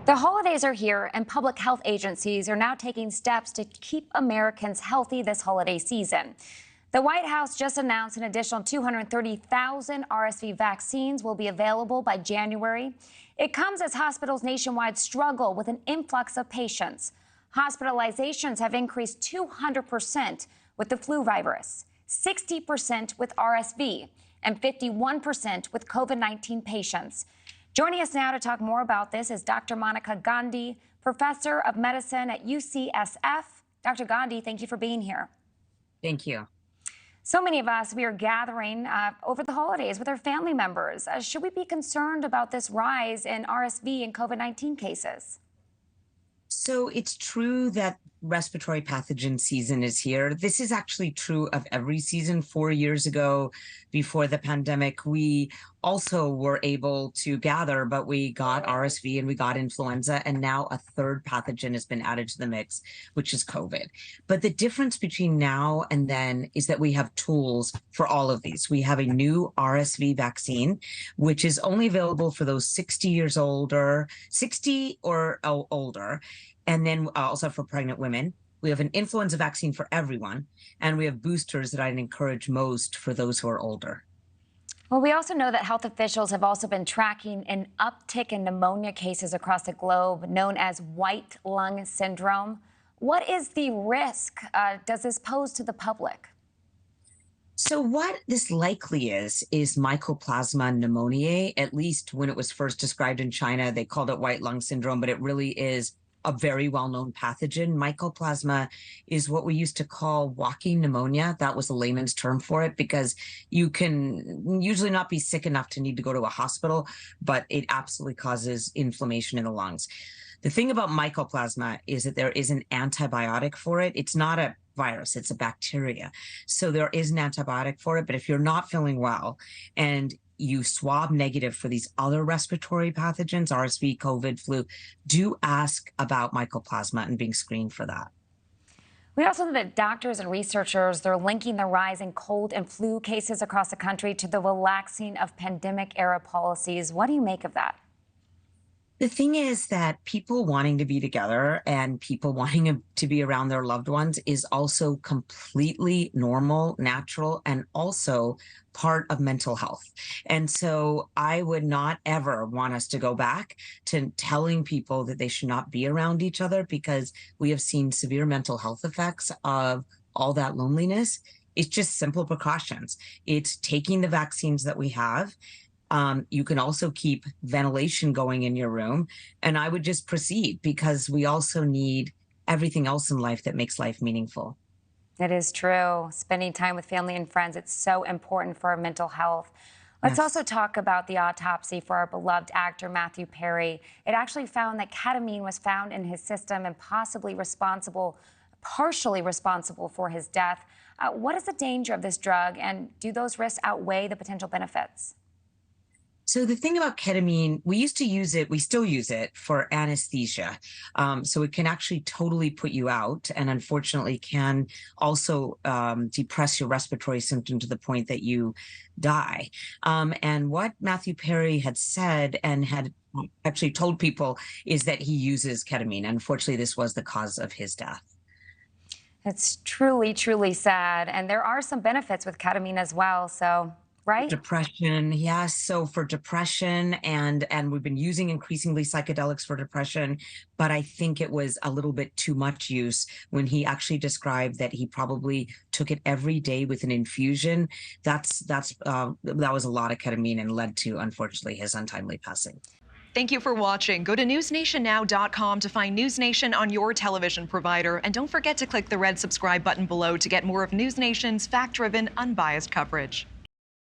The holidays are here, and public health agencies are now taking steps to keep Americans healthy this holiday season. The White House just announced an additional 230,000 RSV vaccines will be available by January. It comes as hospitals nationwide struggle with an influx of patients. Hospitalizations have increased 200% with the flu virus, 60% with RSV, and 51% with COVID-19 patients. Joining us now to talk more about this is Dr. Monica Gandhi, professor of medicine at UCSF. Dr. Gandhi, thank you for being here. Thank you. So many of us, we are gathering over the holidays with our family members. Should we be concerned about this rise in RSV and COVID-19 cases? So it's true that respiratory pathogen season is here. This is actually true of every season. 4 years ago, before the pandemic, we also were able to gather, but we got RSV and we got influenza, and now a third pathogen has been added to the mix, which is COVID. But the difference between now and then is that we have tools for all of these. We have a new RSV vaccine, which is only available for those 60 years older, 60 or older, and then also for pregnant women. We have an influenza vaccine for everyone, and we have boosters that I'd encourage most for those who are older. Well, we also know that health officials have also been tracking an uptick in pneumonia cases across the globe, known as white lung syndrome. What is the risk does this pose to the public? So what this likely is Mycoplasma pneumoniae. At least when it was first described in China, they called it white lung syndrome, but it really is a very well-known pathogen. Mycoplasma is what we used to call walking pneumonia. That was a layman's term for it, because you can usually not be sick enough to need to go to a hospital, but it absolutely causes inflammation in the lungs. The thing about mycoplasma is that there is an antibiotic for it. It's not a virus, it's a bacteria. So there is an antibiotic for it, but if you're not feeling well and you swab negative for these other respiratory pathogens, RSV, COVID, flu, do ask about mycoplasma and being screened for that. We also know that doctors and researchers, they're linking the rise in cold and flu cases across the country to the relaxing of pandemic-era policies. What do you make of that? The thing is that people wanting to be together and people wanting to be around their loved ones is also completely normal, natural, and also part of mental health. And so I would not ever want us to go back to telling people that they should not be around each other, because we have seen severe mental health effects of all that loneliness. It's just simple precautions. It's taking the vaccines that we have. You can also keep ventilation going in your room, and I would just proceed, because we also need everything else in life that makes life meaningful. It is true. Spending time with family and friends, it's so important for our mental health. Let's also talk about the autopsy for our beloved actor Matthew Perry. It actually found that ketamine was found in his system and partially responsible for his death. What is the danger of this drug, and do those risks outweigh the potential benefits? So the thing about ketamine, we used to use it, we still use it for anesthesia. So it can actually totally put you out, and unfortunately can also depress your respiratory symptom to the point that you die. And what Matthew Perry had said and had actually told people is that he uses ketamine. Unfortunately, this was the cause of his death. It's truly, truly sad. And there are some benefits with ketamine as well, so... Right? Depression, yes. So for depression, and we've been using increasingly psychedelics for depression, but I think it was a little bit too much use when he actually described that he probably took it every day with an infusion. That was a lot of ketamine and led to, unfortunately, his untimely passing. Thank you for watching. Go to newsnationnow.com to find News Nation on your television provider, and don't forget to click the red subscribe button below to get more of News Nation's fact-driven, unbiased coverage.